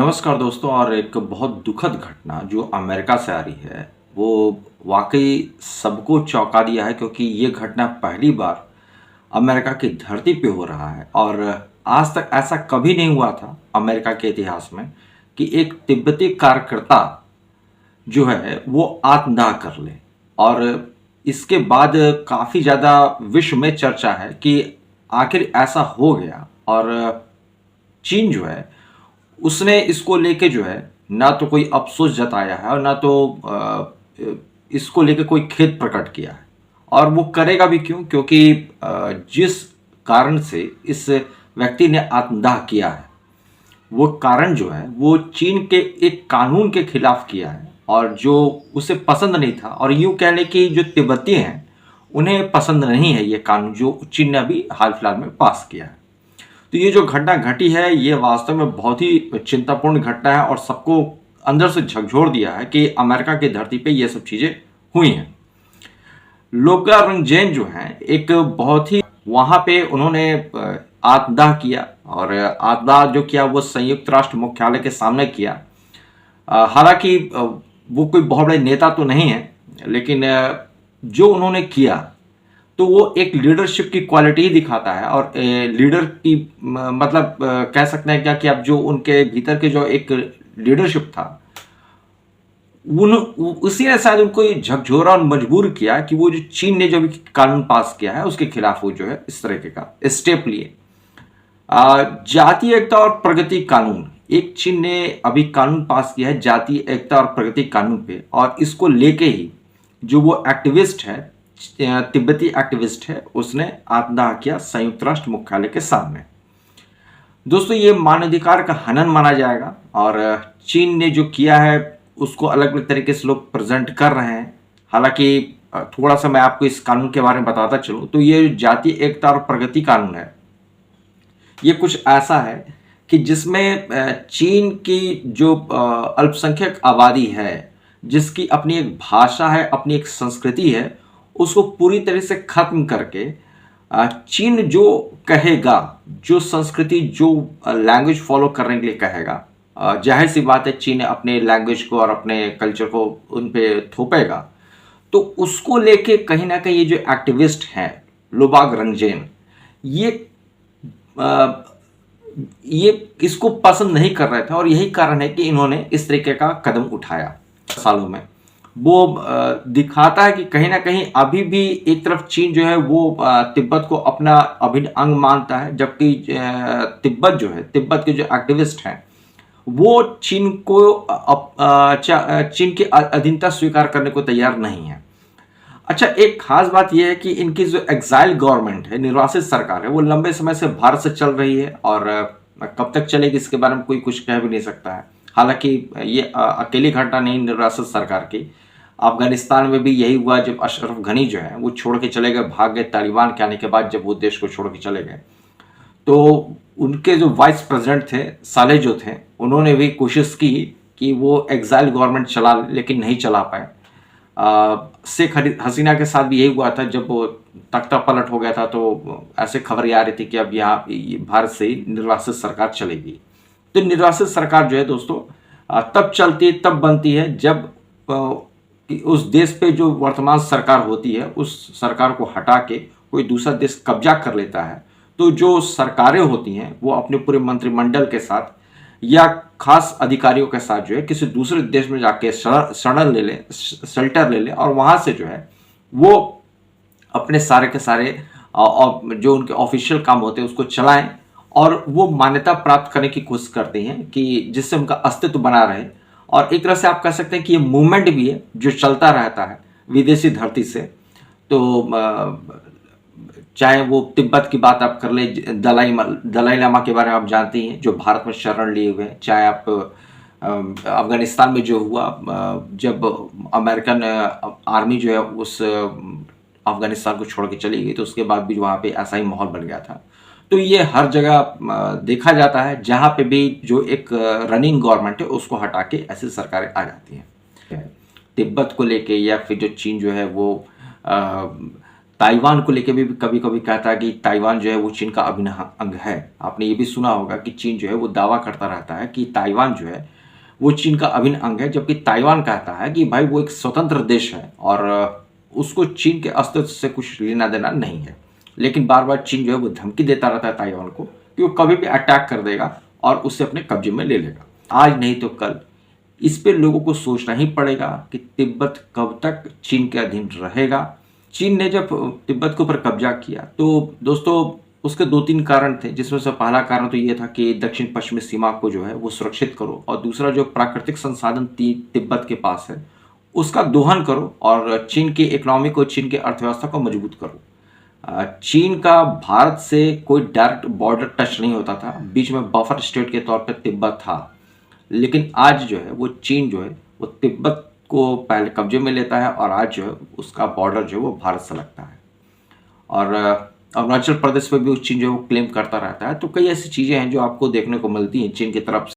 नमस्कार दोस्तों। और एक बहुत दुखद घटना जो अमेरिका से आ रही है वो वाकई सबको चौंका दिया है, क्योंकि ये घटना पहली बार अमेरिका की धरती पे हो रहा है। और आज तक ऐसा कभी नहीं हुआ था अमेरिका के इतिहास में कि एक तिब्बती कार्यकर्ता जो है वो आत्मदाह कर ले। और इसके बाद काफ़ी ज़्यादा विश्व में चर्चा है कि आखिर ऐसा हो गया। और चीन जो है उसने इसको लेके जो है ना तो कोई अफसोस जताया है और ना तो इसको लेके कोई खेद प्रकट किया है। और वो करेगा भी क्यों? क्योंकि जिस कारण से इस व्यक्ति ने आत्मदाह किया है वो कारण जो है वो चीन के एक कानून के खिलाफ किया है, और जो उसे पसंद नहीं था। और यूं कह लें कि जो तिब्बती हैं उन्हें पसंद नहीं है ये कानून जो चीन ने अभी हाल फिलहाल में पास किया है। तो ये जो घटना घटी है ये वास्तव में बहुत ही चिंतापूर्ण घटना है और सबको अंदर से झकझोर दिया है कि अमेरिका की धरती पे ये सब चीज़ें हुई हैं। लोगा रंगजेन जो हैं एक बहुत ही वहाँ पे उन्होंने आत्मदाह किया, और आत्मदाह जो किया वो संयुक्त राष्ट्र मुख्यालय के सामने किया। हालांकि वो कोई बहुत बड़े नेता तो नहीं है, लेकिन जो उन्होंने किया तो वो एक लीडरशिप की क्वालिटी ही दिखाता है। और लीडर की मतलब कह सकते हैं क्या कि अब जो उनके भीतर के जो एक लीडरशिप था उसी ने शायद उनको झकझोरा और मजबूर किया कि वो जो चीन ने जो भी कानून पास किया है उसके खिलाफ वो जो है इस तरह का स्टेप लिए। जातीय एकता और प्रगति कानून, एक चीन ने अभी कानून पास किया है जातीय एकता और प्रगति कानून पे, और इसको लेके ही जो वो एक्टिविस्ट है तिब्बती एक्टिविस्ट है उसने आत्मदाह किया संयुक्त राष्ट्र मुख्यालय के सामने। दोस्तों ये मानवाधिकार का हनन माना जाएगा, और चीन ने जो किया है उसको अलग अलग तरीके से लोग प्रेजेंट कर रहे हैं। हालांकि थोड़ा सा मैं आपको इस कानून के बारे में बताता चलूं तो ये जातीय एकता और प्रगति कानून है, ये कुछ ऐसा है कि जिसमें चीन की जो अल्पसंख्यक आबादी है, जिसकी अपनी एक भाषा है, अपनी एक संस्कृति है, उसको पूरी तरह से खत्म करके चीन जो कहेगा, जो संस्कृति जो लैंग्वेज फॉलो करने के लिए कहेगा, जाहिर सी बात है चीन अपने लैंग्वेज को और अपने कल्चर को उन पे थोपेगा। तो उसको लेके कहीं ना कहीं ये जो एक्टिविस्ट हैं लोबाग रंगजेन ये इसको पसंद नहीं कर रहे थे, और यही कारण है कि इन्होंने इस तरीके का कदम उठाया। सालों में वो दिखाता है कि कहीं ना कहीं अभी भी एक तरफ चीन जो है वो तिब्बत को अपना अभिन्न अंग मानता है, जबकि तिब्बत जो है, तिब्बत के जो एक्टिविस्ट हैं वो चीन की अधीनता स्वीकार करने को तैयार नहीं है। अच्छा, एक खास बात यह है कि इनकी जो एग्जाइल गवर्नमेंट है, निर्वासित सरकार है, वो लंबे समय से भारत से चल रही है, और कब तक चलेगी इसके बारे में कोई कुछ कह भी नहीं सकता है। हालांकि ये अकेली घटना नहीं निर्वासित सरकार की, अफगानिस्तान में भी यही हुआ जब अशरफ घनी जो है वो छोड़ के चले गए, भाग गए तालिबान के आने के बाद। जब वो देश को छोड़ के चले गए तो उनके जो वाइस प्रेसिडेंट थे साले जो थे, उन्होंने भी कोशिश की कि वो एग्जाइल गवर्नमेंट चला, लेकिन नहीं चला पाए। शेख हसीना के साथ भी यही हुआ था, जब वो तख्ता पलट हो गया था तो ऐसे खबरें आ रही थी कि अब यहाँ भारत से ही निर्वासित सरकार चलेगी। तो निर्वासित सरकार जो है दोस्तों तब चलती तब बनती है जब उस देश पे जो वर्तमान सरकार होती है उस सरकार को हटा के कोई दूसरा देश कब्जा कर लेता है। तो जो सरकारें होती हैं वो अपने पूरे मंत्रिमंडल के साथ या खास अधिकारियों के साथ जो है किसी दूसरे देश में जाके शेल्टर ले ले, और वहाँ से जो है वो अपने सारे के सारे जो उनके ऑफिशियल काम होते हैं उसको चलाएं, और वो मान्यता प्राप्त करने की कोशिश करते हैं कि जिससे उनका अस्तित्व बना रहे। और एक तरह से आप कह सकते हैं कि ये मूवमेंट भी है जो चलता रहता है विदेशी धरती से। तो चाहे वो तिब्बत की बात आप कर ले, दलाई लामा के बारे में आप जानते हैं जो भारत में शरण लिए हुए हैं, चाहे आप अफगानिस्तान में जो हुआ जब अमेरिकन आर्मी जो है उस अफगानिस्तान को छोड़ के चली गई, तो उसके बाद भी वहाँ पे ऐसा ही माहौल बन गया था। तो ये हर जगह देखा जाता है, जहाँ पे भी जो एक रनिंग गवर्नमेंट है उसको हटा के ऐसी सरकारें आ जाती हैं। तिब्बत को लेके या फिर जो चीन जो है वो ताइवान को लेके भी कभी कभी कहता है कि ताइवान जो है वो चीन का अभिन्न अंग है। आपने ये भी सुना होगा कि चीन जो है वो दावा करता रहता है कि ताइवान जो है वो चीन का अभिन्न अंग है, जबकि ताइवान कहता है कि भाई वो एक स्वतंत्र देश है और उसको चीन के अस्तित्व से कुछ लेना देना नहीं है। लेकिन बार बार चीन जो है वो धमकी देता रहता है ताइवान को कि वो कभी भी अटैक कर देगा और उससे अपने कब्जे में ले लेगा। आज नहीं तो कल इस पे लोगों को सोचना ही पड़ेगा कि तिब्बत कब तक चीन के अधीन रहेगा। चीन ने जब तिब्बत के ऊपर कब्जा किया तो दोस्तों उसके दो तीन कारण थे, जिसमें से पहला कारण तो ये था कि दक्षिण पश्चिमी सीमा को जो है वो सुरक्षित करो, और दूसरा जो प्राकृतिक संसाधन तिब्बत के पास है उसका दोहन करो और चीन की इकोनॉमी को, चीन की अर्थव्यवस्था को मजबूत करो। चीन का भारत से कोई डायरेक्ट बॉर्डर टच नहीं होता था, बीच में बफर स्टेट के तौर पर तिब्बत था। लेकिन आज जो है वो चीन जो है वो तिब्बत को पहले कब्जे में लेता है और आज जो है उसका बॉर्डर जो है वो भारत से लगता है। और अरुणाचल प्रदेश पे भी चीन जो है वो क्लेम करता रहता है। तो कई ऐसी चीज़ें हैं जो आपको देखने को मिलती हैं चीन की तरफ से।